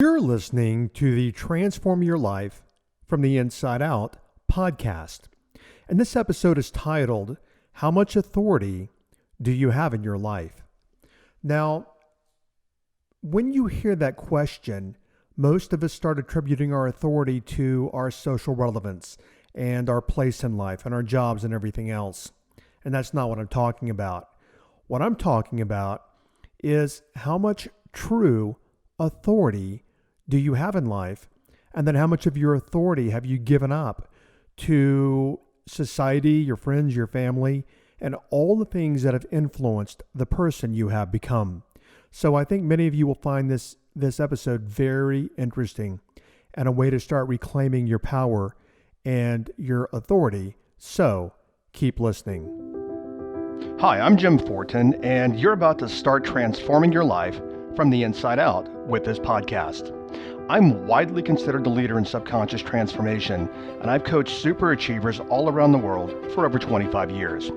You're listening to the Transform Your Life from the Inside Out podcast. And this episode is titled, How Much Authority Do You Have in Your Life? Now, when you hear that question, most of us start attributing our authority to our social relevance and our place in life and our jobs and everything else. And that's not what I'm talking about. What I'm talking about is how much true authority do you have in life? And then how much of your authority have you given up to society, your friends, your family, and all the things that have influenced the person you have become? So I think many of you will find this episode very interesting and a way to start reclaiming your power and your authority. So keep listening. Hi, I'm Jim Fortin, and you're about to start transforming your life from the inside out with this podcast. I'm widely considered the leader in subconscious transformation, and I've coached super achievers all around the world for over 25 years.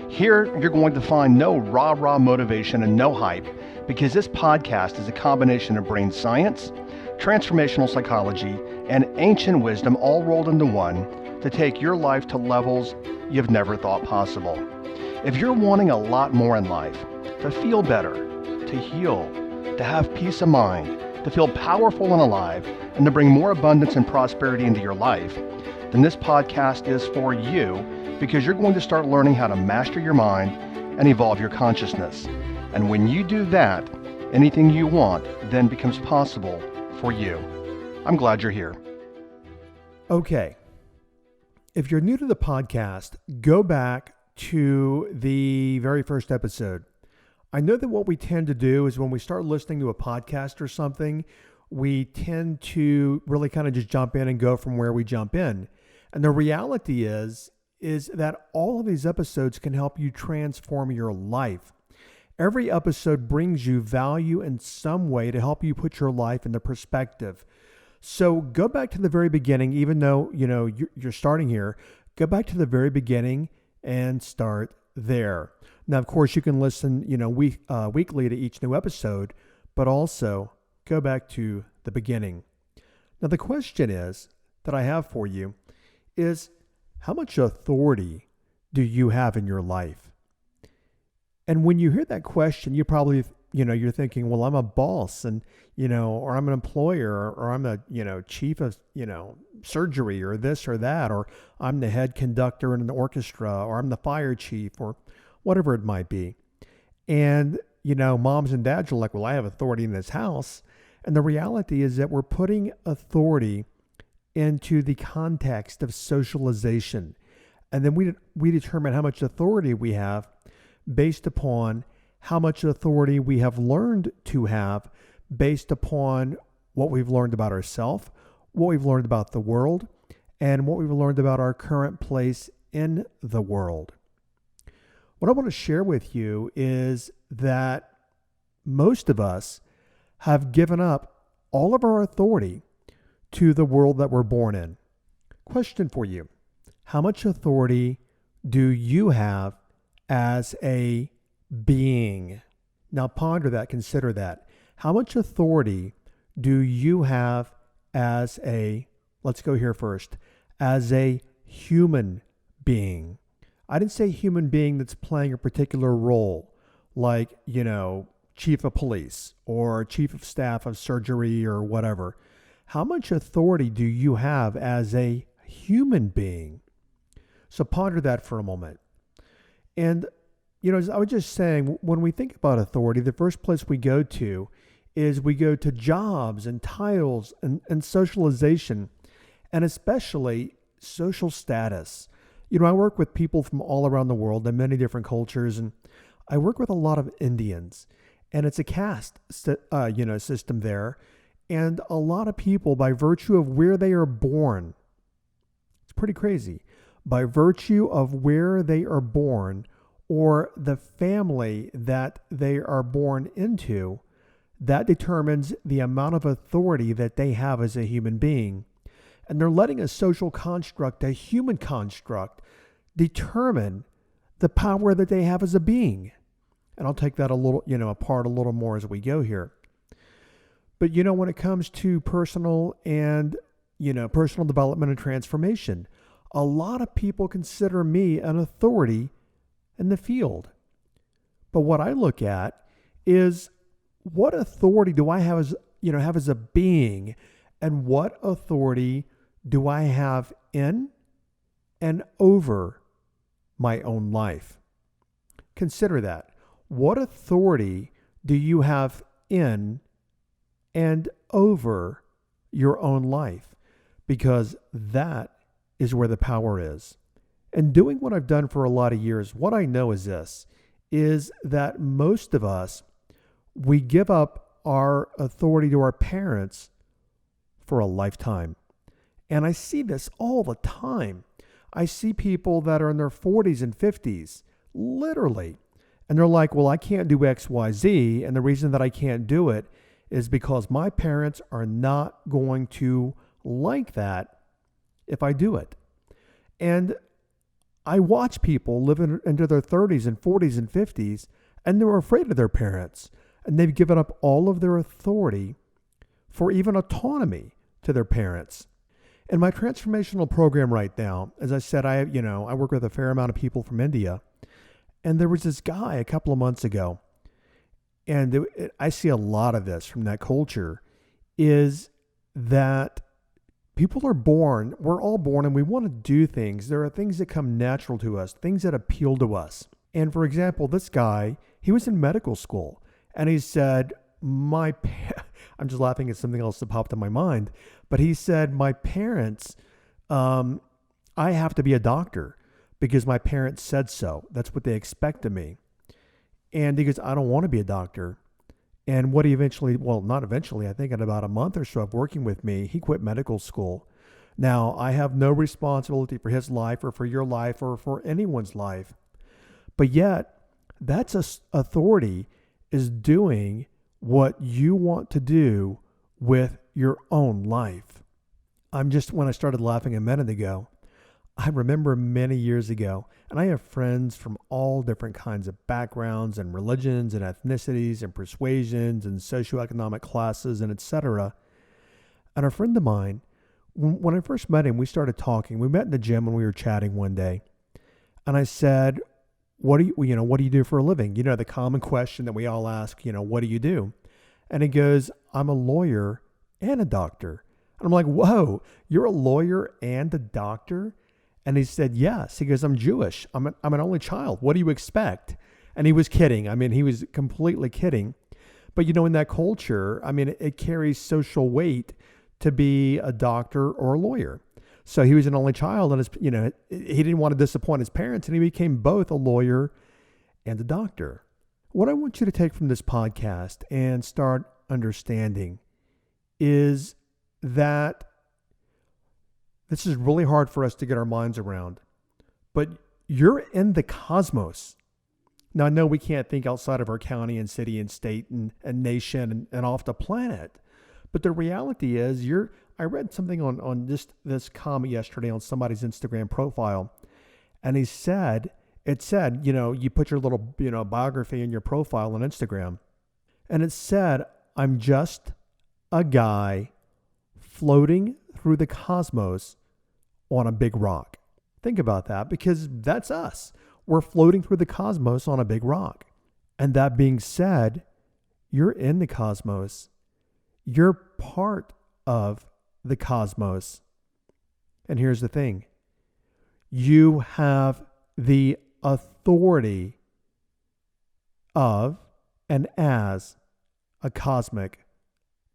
Here, you're going to find no rah-rah motivation and no hype, because this podcast is a combination of brain science, transformational psychology, and ancient wisdom all rolled into one to take your life to levels you've never thought possible. If you're wanting a lot more in life, to feel better, to heal, to have peace of mind, to feel powerful and alive, and to bring more abundance and prosperity into your life, then this podcast is for you, because you're going to start learning how to master your mind and evolve your consciousness. And when you do that, anything you want then becomes possible for you. I'm glad you're here. Okay. If you're new to the podcast, go back to the very first episode. I know that what we tend to do is when we start listening to a podcast or something, we tend to really kind of just jump in and go from where we jump in. And the reality is that all of these episodes can help you transform your life. Every episode brings you value in some way to help you put your life into perspective. So go back to the very beginning, even though you're starting here. Go back to the very beginning and start there. Now, of course, you can listen, weekly to each new episode, but also go back to the beginning. Now, the question that I have for you is, how much authority do you have in your life? And when you hear that question, you probably, you're thinking, well, I'm a boss and, or I'm an employer, or I'm a, chief of, surgery, or this or that, or I'm the head conductor in an orchestra, or I'm the fire chief, or whatever it might be. And, moms and dads are like, well, I have authority in this house. And the reality is that we're putting authority into the context of socialization. And then we determine how much authority we have based upon how much authority we have learned to have based upon what we've learned about ourselves, what we've learned about the world, and what we've learned about our current place in the world. What I want to share with you is that most of us have given up all of our authority to the world that we're born in. Question for you: how much authority do you have as a being? Now ponder that, consider that. How much authority do you have as let's go here first, as a human being? I didn't say human being that's playing a particular role, like, chief of police or chief of staff of surgery or whatever. How much authority do you have as a human being? So ponder that for a moment. And, as I was just saying, when we think about authority, the first place we go to is we go to jobs and titles and socialization, and especially social status. I work with people from all around the world and many different cultures, and I work with a lot of Indians, and it's a caste, system there, and a lot of people, by virtue of where they are born, it's pretty crazy, by virtue of where they are born or the family that they are born into, that determines the amount of authority that they have as a human being. And they're letting a social construct, a human construct, determine the power that they have as a being. And I'll take that apart a little more as we go here. But when it comes to personal and, personal development and transformation, a lot of people consider me an authority in the field. But what I look at is, what authority do I have as a being, and what authority do I have in and over my own life? Consider that. What authority do you have in and over your own life? Because that is where the power is. And doing what I've done for a lot of years, what I know is this, is that most of us, we give up our authority to our parents for a lifetime. And I see this all the time. I see people that are in their 40s and 50s, literally, and they're like, well, I can't do X, Y, Z. And the reason that I can't do it is because my parents are not going to like that if I do it. And I watch people live into their 30s and 40s and 50s, and they're afraid of their parents. And they've given up all of their authority for even autonomy to their parents. In my transformational program right now, as I said, I work with a fair amount of people from India. And there was this guy a couple of months ago, and I see a lot of this from that culture, is that people are born, we're all born, and we want to do things. There are things that come natural to us, things that appeal to us. And for example, this guy, he was in medical school, and he said, I'm just laughing at something else that popped in my mind, but he said, my parents, I have to be a doctor because my parents said so. That's what they expect of me. And he goes, I don't want to be a doctor. And what he not eventually, I think in about a month or so of working with me, he quit medical school. Now, I have no responsibility for his life or for your life or for anyone's life. But yet, that's authority is doing what you want to do with your own life. When I started laughing a minute ago, I remember many years ago, and I have friends from all different kinds of backgrounds and religions and ethnicities and persuasions and socio-economic classes and etc. And a friend of mine, when I first met him, we started talking. We met in the gym and we were chatting one day. And I said, what do you do for a living? The common question that we all ask, what do you do? And he goes, I'm a lawyer and a doctor. And I'm like, whoa, you're a lawyer and a doctor? And he said, yes. He goes, I'm Jewish. I'm an only child. What do you expect? And he was kidding. He was completely kidding. But, in that culture, it carries social weight to be a doctor or a lawyer. So he was an only child, and he didn't want to disappoint his parents, and he became both a lawyer and a doctor. What I want you to take from this podcast and start understanding is that this is really hard for us to get our minds around, but you're in the cosmos. Now, I know we can't think outside of our county and city and state and nation and off the planet, but the reality is I read something on just this comment yesterday on somebody's Instagram profile, and it said, you put your little, biography in your profile on Instagram, and it said, I'm just a guy floating through the cosmos on a big rock. Think about that, because that's us. We're floating through the cosmos on a big rock. And that being said, you're in the cosmos. You're part of the cosmos. And here's the thing. You have the authority of and as a cosmic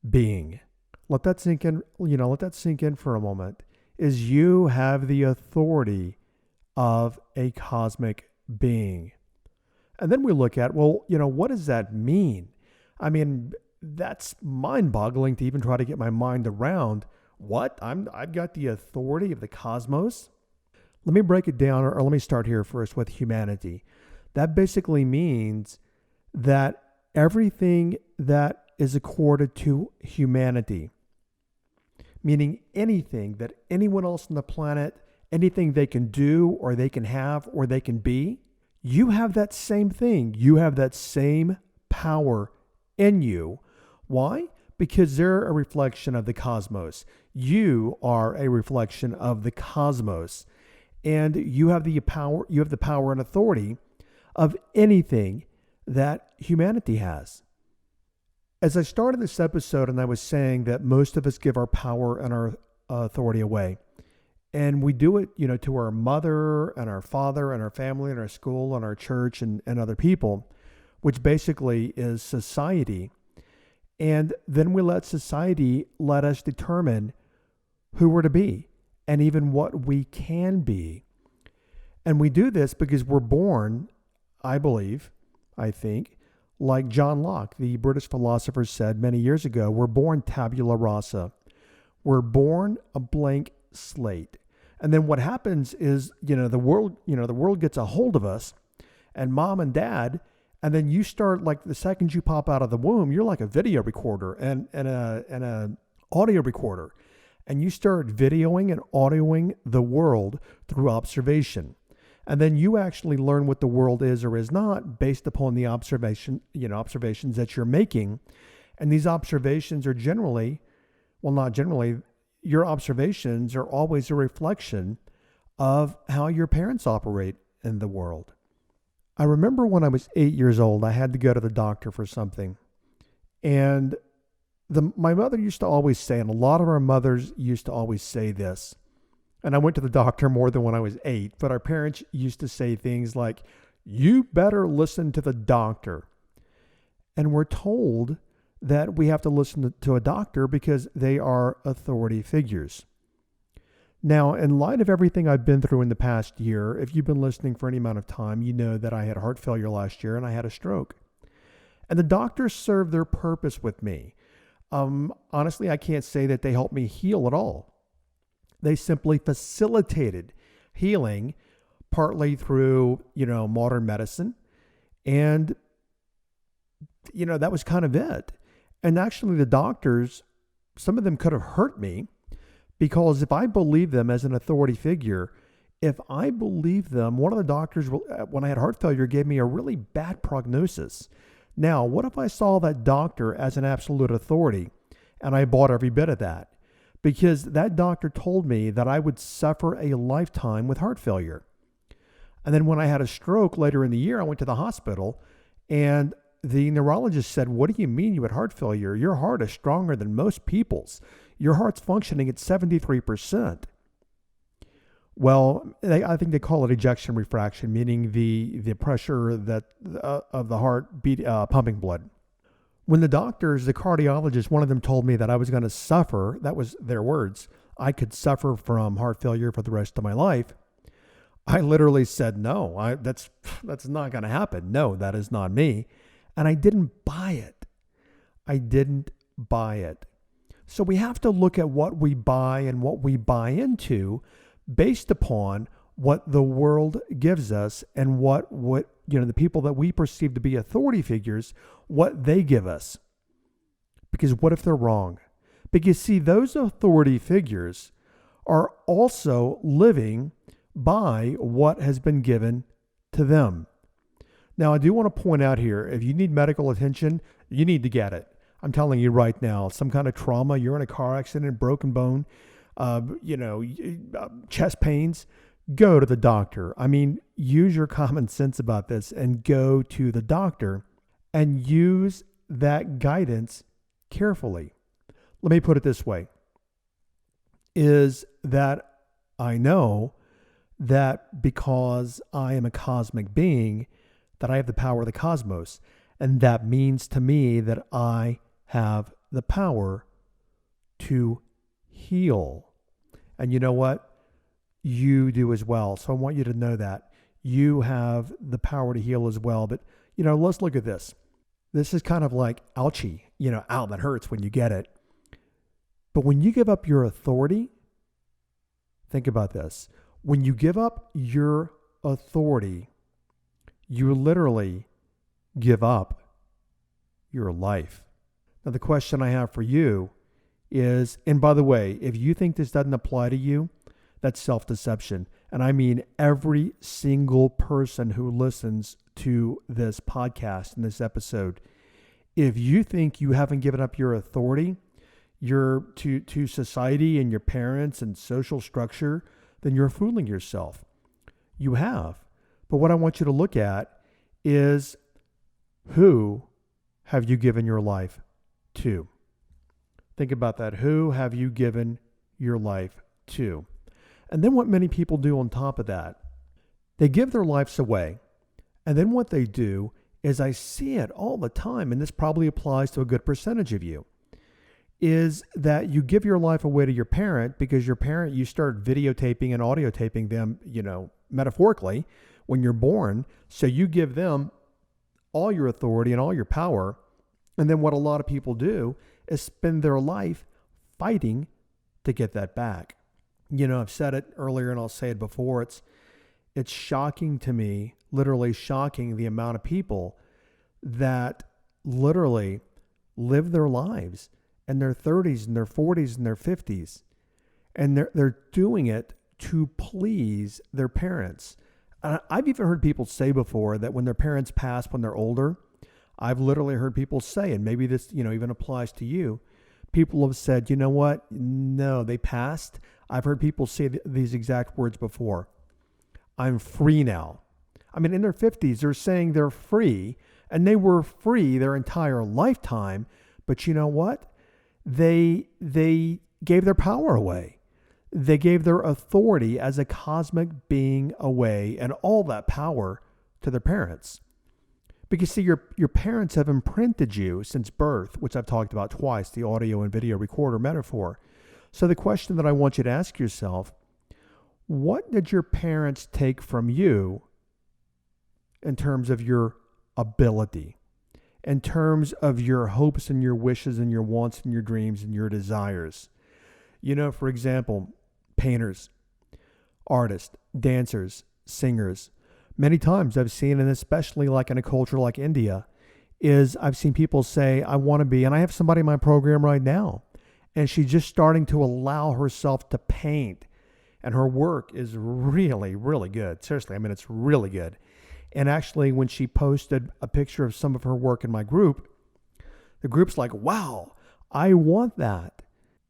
being. Let that sink in, let that sink in for a moment. Is you have the authority of a cosmic being. And then we look at, what does that mean? That's mind-boggling to even try to get my mind around. What? I've got the authority of the cosmos? Let me break it down, or let me start here first with humanity. That basically means that everything that is accorded to humanity, meaning anything that anyone else on the planet, anything they can do or they can have or they can be, you have that same thing. You have that same power in you. Why? because they're a reflection of the cosmos. You are a reflection of the cosmos, and you have the power and authority of anything that humanity has. As I started this episode and I was saying that most of us give our power and our authority away, and we do it, to our mother and our father and our family and our school and our church and other people, which basically is society. And then we let society let us determine who we're to be and even what we can be. And we do this because we're born, I think, like John Locke, the British philosopher, said many years ago, we're born tabula rasa. We're born a blank slate. And then what happens is, the world gets a hold of us, and mom and dad, and then you start, like, the second you pop out of the womb, you're like a video recorder and a audio recorder. And you start videoing and audioing the world through observation. And then you actually learn what the world is or is not based upon the observations that you're making. And these observations are your observations are always a reflection of how your parents operate in the world. I remember when I was 8 years old, I had to go to the doctor for something. And my mother used to always say, and a lot of our mothers used to always say this, and I went to the doctor more than when I was 8, but our parents used to say things like, you better listen to the doctor. And we're told that we have to listen to a doctor because they are authority figures. Now, in light of everything I've been through in the past year, if you've been listening for any amount of time, you know that I had heart failure last year and I had a stroke. And the doctors served their purpose with me. Honestly, I can't say that they helped me heal at all. They simply facilitated healing, partly through, modern medicine. And, that was kind of it. And actually the doctors, some of them could have hurt me, because if I believe them as an authority figure, one of the doctors, when I had heart failure, gave me a really bad prognosis. Now, what if I saw that doctor as an absolute authority and I bought every bit of that? Because that doctor told me that I would suffer a lifetime with heart failure. And then when I had a stroke later in the year, I went to the hospital, and the neurologist said, what do you mean you had heart failure? Your heart is stronger than most people's. Your heart's functioning at 73%. Well, I think they call it ejection refraction, meaning the pressure of the heart pumping blood. When the cardiologist, one of them told me that I was going to suffer, that was their words, I could suffer from heart failure for the rest of my life. I literally said, no, that's not going to happen. No, that is not me. And I didn't buy it. So we have to look at what we buy and what we buy into based upon what the world gives us and what the people that we perceive to be authority figures, what they give us. Because what if they're wrong? Because see, those authority figures are also living by what has been given to them. Now, I do want to point out here, if you need medical attention, you need to get it. I'm telling you right now, some kind of trauma, you're in a car accident, broken bone, chest pains, go to the doctor. I mean, use your common sense about this and go to the doctor and use that guidance carefully. Let me put it this way, is that I know that because I am a cosmic being, that I have the power of the cosmos. And that means to me that I have the power to heal. And you know what? You do as well. So I want you to know that you have the power to heal as well. But, let's look at this. This is kind of like, ouchie, ow, that hurts when you get it. But when you give up your authority, think about this. When you give up your authority, you literally give up your life. Now, the question I have for you is, and by the way, if you think this doesn't apply to you, that's self-deception. And I mean every single person who listens to this podcast and this episode. If you think you haven't given up your authority, to society and your parents and social structure, then you're fooling yourself. You have. But what I want you to look at is, who have you given your life to? Think about that. Who have you given your life to? And then what many people do on top of that, they give their lives away. And then what they do is, I see it all the time, and this probably applies to a good percentage of you, is that you give your life away to your parent because your parent, you start videotaping and audio taping them, metaphorically, when you're born. So you give them all your authority and all your power. And then what a lot of people do is spend their life fighting to get that back. I've said it earlier and I'll say it before. It's shocking to me, literally shocking, the amount of people that literally live their lives in their 30s and their 40s and their 50s. And they're doing it to please their parents. I've even heard people say before that when their parents pass when they're older, I've literally heard people say, and maybe this, even applies to you. People have said, you know what? No, they passed. I've heard people say these exact words before. I'm free now. I mean, in their 50s, they're saying they're free, and they were free their entire lifetime. But you know what? They gave their power away. They gave their authority as a cosmic being away, and all that power to their parents. Because see, your parents have imprinted you since birth, which I've talked about twice, the audio and video recorder metaphor. So the question that I want you to ask yourself, what did your parents take from you in terms of your ability, in terms of your hopes and your wishes and your wants and your dreams and your desires? For example, painters, artists, dancers, singers. Many times I've seen, and especially like in a culture like India, is I've seen people say, I want to be, and I have somebody in my program right now, and she's just starting to allow herself to paint. And her work is really, really good. Seriously, I mean, it's really good. And actually, when she posted a picture of some of her work in my group, the group's like, wow, I want that.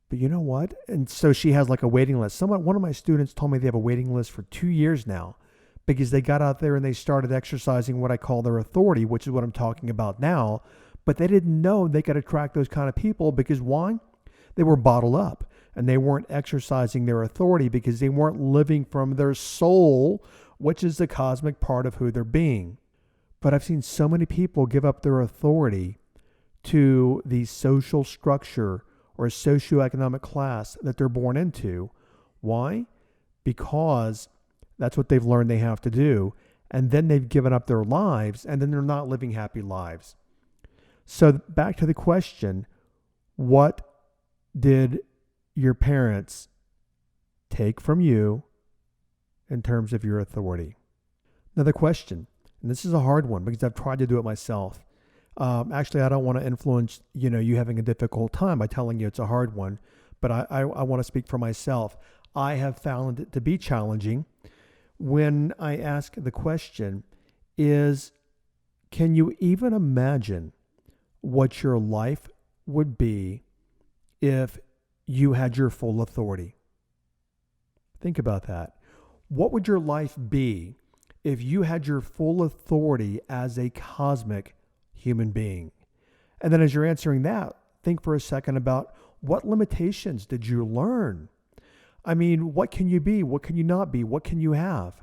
But you know what? And so she has like a waiting list. One of my students told me they have a waiting list for 2 years now, because they got out there and they started exercising what I call their authority, which is what I'm talking about now. But they didn't know they could attract those kind of people, because why? They were bottled up and they weren't exercising their authority because they weren't living from their soul, which is the cosmic part of who they're being. But I've seen so many people give up their authority to the social structure or socio-economic class that they're born into. Why? Because that's what they've learned they have to do. And then they've given up their lives, and then they're not living happy lives. So back to the question, what did your parents take from you in terms of your authority? Another question, and this is a hard one because I've tried to do it myself. Actually, I don't want to influence, you having a difficult time by telling you it's a hard one, but I want to speak for myself. I have found it to be challenging when I ask the question is, can you even imagine what your life would be if you had your full authority? Think about that. What would your life be if you had your full authority as a cosmic human being? And then as you're answering that, think for a second about what limitations did you learn? I mean, what can you be? What can you not be? What can you have?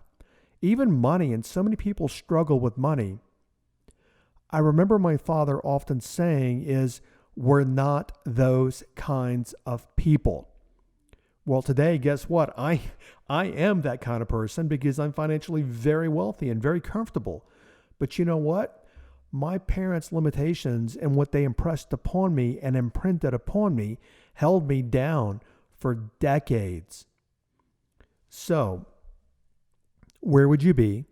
Even money, and so many people struggle with money. I remember my father often saying is, we're not those kinds of people. Well, today, guess what? I am that kind of person because I'm financially very wealthy and very comfortable. But you know what? My parents' limitations and what they impressed upon me and imprinted upon me held me down for decades. So, where would you be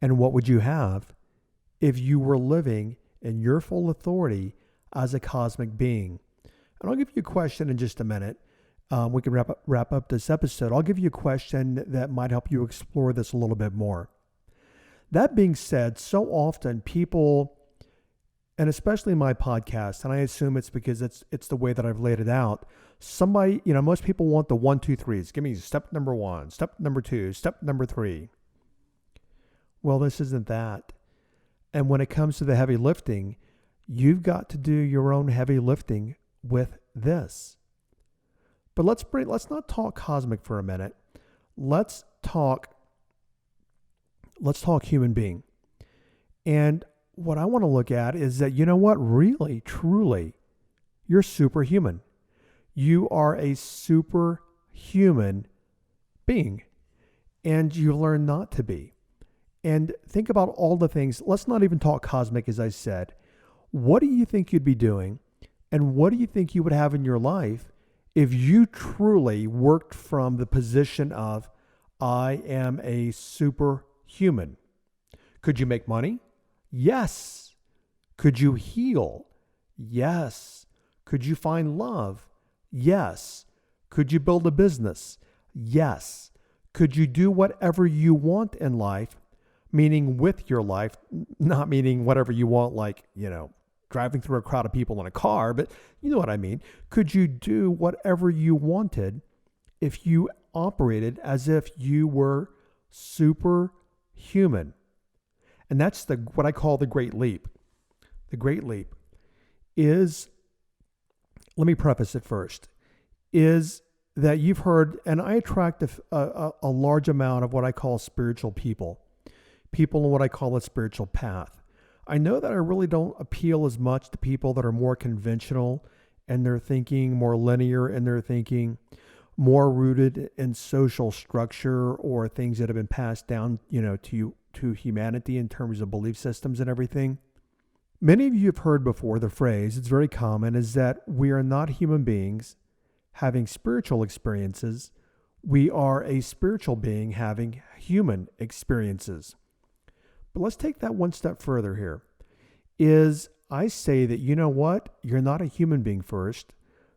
and what would you have if you were living in your full authority as a cosmic being? And I'll give you a question in just a minute. We can wrap up this episode. I'll give you a question that might help you explore this a little bit more. That being said, so often people and especially my podcast, and I assume it's because it's the way that I've laid it out. Somebody, most people want the 1, 2, 3s. Give me step number 1, step number 2, step number 3. Well, this isn't that. And when it comes to the heavy lifting, you've got to do your own heavy lifting with this. But let's not talk cosmic for a minute. Let's talk human being. And what I want to look at is that, really, truly, you're superhuman. You are a superhuman being, and you learn not to be. And think about all the things. Let's not even talk cosmic, as I said. What do you think you'd be doing, and what do you think you would have in your life if you truly worked from the position of, I am a superhuman? Could you make money? Yes. Could you heal? Yes. Could you find love? Yes. Could you build a business? Yes. Could you do whatever you want in life, meaning with your life, not meaning whatever you want, like, driving through a crowd of people in a car, but you know what I mean. Could you do whatever you wanted if you operated as if you were superhuman? And that's what I call the great leap. The great leap is, let me preface it first, is that you've heard, and I attract a large amount of what I call spiritual people in what I call a spiritual path. I know that I really don't appeal as much to people that are more conventional in their thinking, more linear in their thinking, more rooted in social structure or things that have been passed down, to humanity in terms of belief systems and everything. Many of you have heard before the phrase, it's very common, is that we are not human beings having spiritual experiences. We are a spiritual being having human experiences. But let's take that one step further here. Is I say that, you're not a human being first.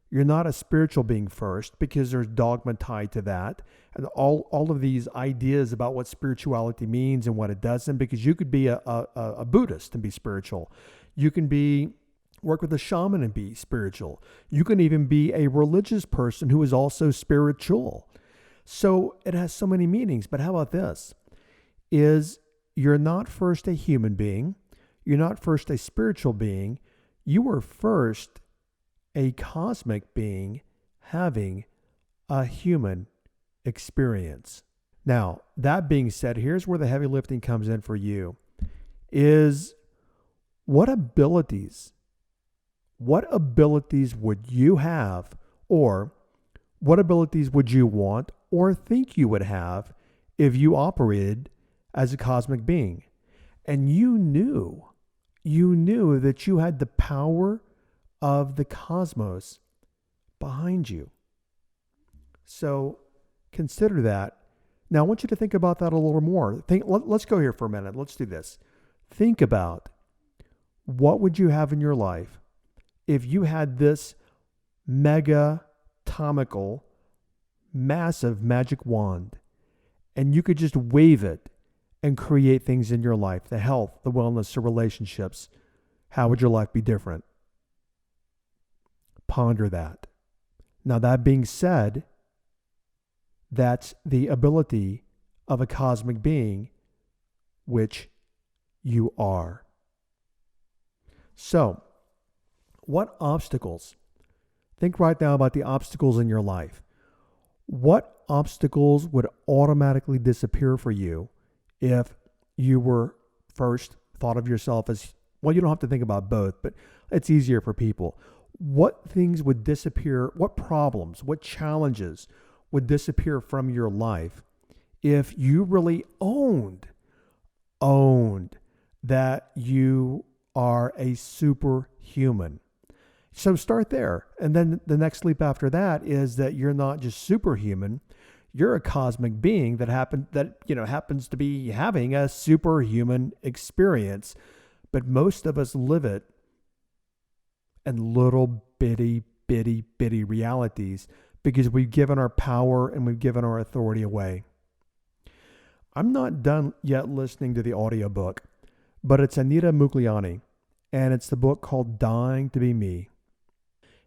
You're not a spiritual being first, because there's dogma tied to that. And all of these ideas about what spirituality means and what it doesn't, because you could be a Buddhist and be spiritual. You can work with a shaman and be spiritual. You can even be a religious person who is also spiritual. So it has so many meanings. But how about this? Is you're not first a human being. You're not first a spiritual being. You were first a cosmic being having a human experience. Now, that being said, here's where the heavy lifting comes in for you, is what abilities would you have, or what abilities would you want or think you would have if you operated as a cosmic being? And you knew that you had the power of the cosmos behind you. So consider that. Now I want you to think about that a little more. Let's go here for a minute. Let's do this. Think about, what would you have in your life if you had this megatomical, massive magic wand, and you could just wave it and create things in your life, the health, the wellness, the relationships? How would your life be different? Ponder that. Now, that being said, that's the ability of a cosmic being, which you are. So, what obstacles? Think right now about the obstacles in your life. What obstacles would automatically disappear for you if you were first thought of yourself as, well, you don't have to think about both, but it's easier for people. What things would disappear? What problems, what challenges would disappear from your life if you really owned that you are a superhuman? So start there. And then the next leap after that is that you're not just superhuman, you're a cosmic being that happens to be having a superhuman experience. But most of us live it in little bitty realities because we've given our power and we've given our authority away. I'm not done yet listening to the audiobook, but it's Anita Mugliani. and it's the book called Dying to Be Me.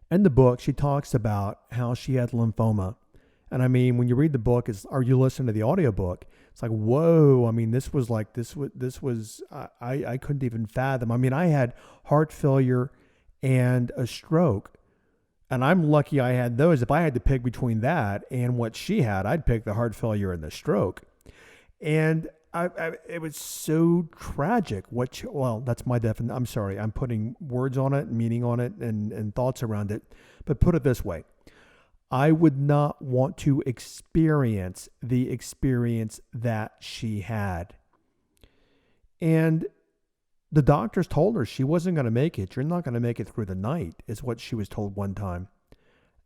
In the book, she talks about how she had lymphoma. And I mean, when you read the book, or you listen to the audiobook, it's like, whoa. I mean, this was I couldn't even fathom. I mean, I had heart failure and a stroke. And I'm lucky I had those. If I had to pick between that and what she had, I'd pick the heart failure and the stroke. And it was so tragic. That's my definition. I'm sorry. I'm putting words on it, meaning on it, and thoughts around it. But put it this way. I would not want to experience the experience that she had. And the doctors told her she wasn't going to make it. You're not going to make it through the night, is what she was told one time.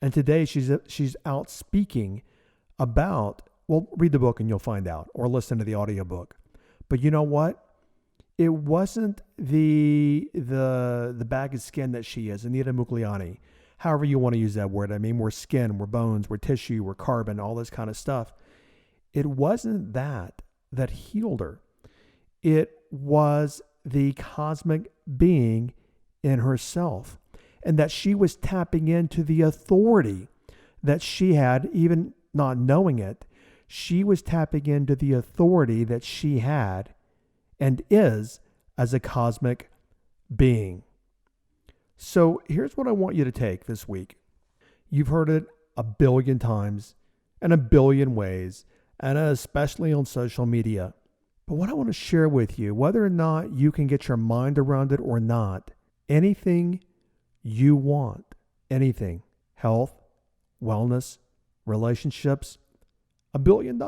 And today she's out speaking about, well, read the book and you'll find out, or listen to the audiobook. But you know what? It wasn't the bag of skin that she is, Anita Mugliani. However you want to use that word. I mean, we're skin, we're bones, we're tissue, we're carbon, all this kind of stuff. It wasn't that healed her. It was the cosmic being in herself, and that she was tapping into the authority that she had, even not knowing it. She was tapping into the authority that she had and is as a cosmic being. So here's what I want you to take this week. You've heard it a billion times in a billion ways, and especially on social media. But what I want to share with you, whether or not you can get your mind around it or not, anything you want, anything, health, wellness, relationships, $1 billion,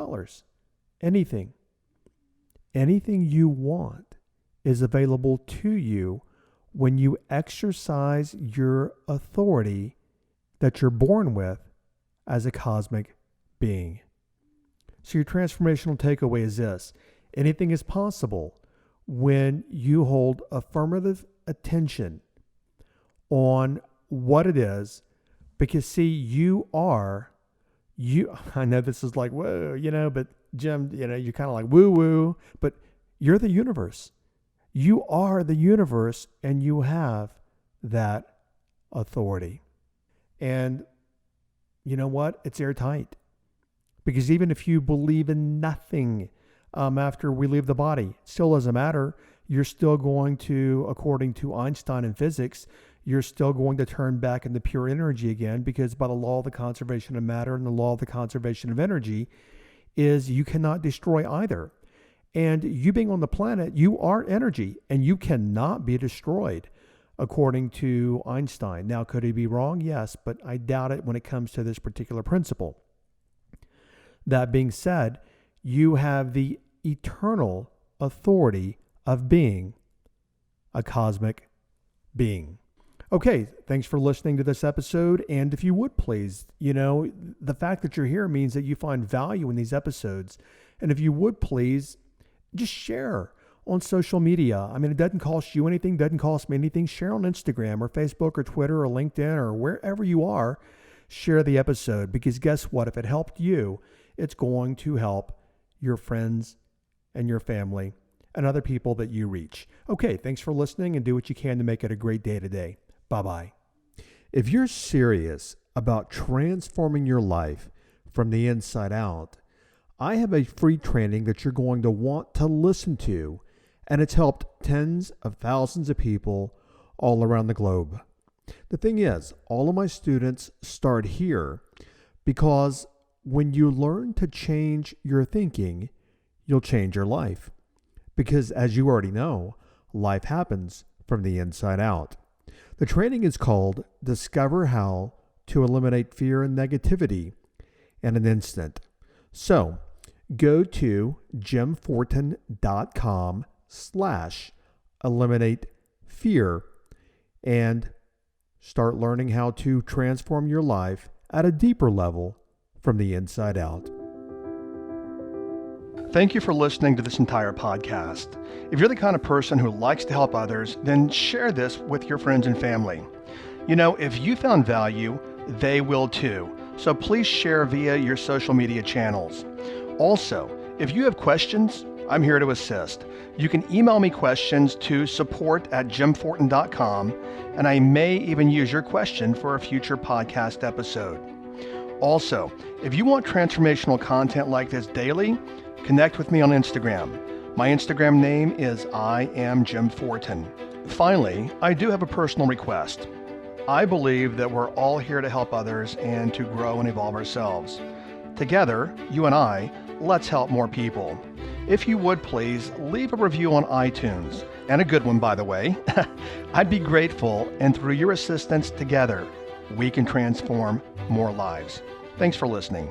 anything you want is available to you when you exercise your authority that you're born with as a cosmic being. So your transformational takeaway is this. Anything is possible when you hold affirmative attention on what it is, because see, I know this is like, whoa, but Jim, you're kind of like woo, but you're the universe. You are the universe, and you have that authority. And you know what? It's airtight. Because even if you believe in nothing after we leave the body, it still doesn't matter. You're still going to, according to Einstein and physics, you're still going to turn back into pure energy again, because by the law of the conservation of matter and the law of the conservation of energy is you cannot destroy either. And you being on the planet, you are energy, and you cannot be destroyed, according to Einstein. Now, could he be wrong? Yes, but I doubt it when it comes to this particular principle. That being said, you have the eternal authority of being a cosmic being. Okay, thanks for listening to this episode. And if you would please, the fact that you're here means that you find value in these episodes. And if you would please, just share on social media. I mean, it doesn't cost you anything, doesn't cost me anything. Share on Instagram or Facebook or Twitter or LinkedIn or wherever you are. Share the episode, because guess what? If it helped you, it's going to help your friends and your family and other people that you reach. Okay, thanks for listening, and do what you can to make it a great day today. Bye-bye. If you're serious about transforming your life from the inside out, I have a free training that you're going to want to listen to, and it's helped tens of thousands of people all around the globe. The thing is, all of my students start here because when you learn to change your thinking, you'll change your life. Because as you already know, life happens from the inside out. The training is called Discover How to Eliminate Fear and Negativity in an Instant. So go to jimfortin.com/eliminate fear and start learning how to transform your life at a deeper level from the inside out. Thank you for listening to this entire podcast. If you're the kind of person who likes to help others, then share this with your friends and family. If you found value, they will too. So please share via your social media channels. Also, if you have questions I'm here to assist. You can email me questions to support@jimfortin.com, and I may even use your question for a future podcast episode. Also, if you want transformational content like this daily, connect with me on Instagram. My Instagram name is I am Jim Fortin. Finally, I do have a personal request. I believe that we're all here to help others and to grow and evolve ourselves. Together, you and I, let's help more people. If you would please leave a review on iTunes, and a good one, by the way. I'd be grateful, and through your assistance together, we can transform more lives. Thanks for listening.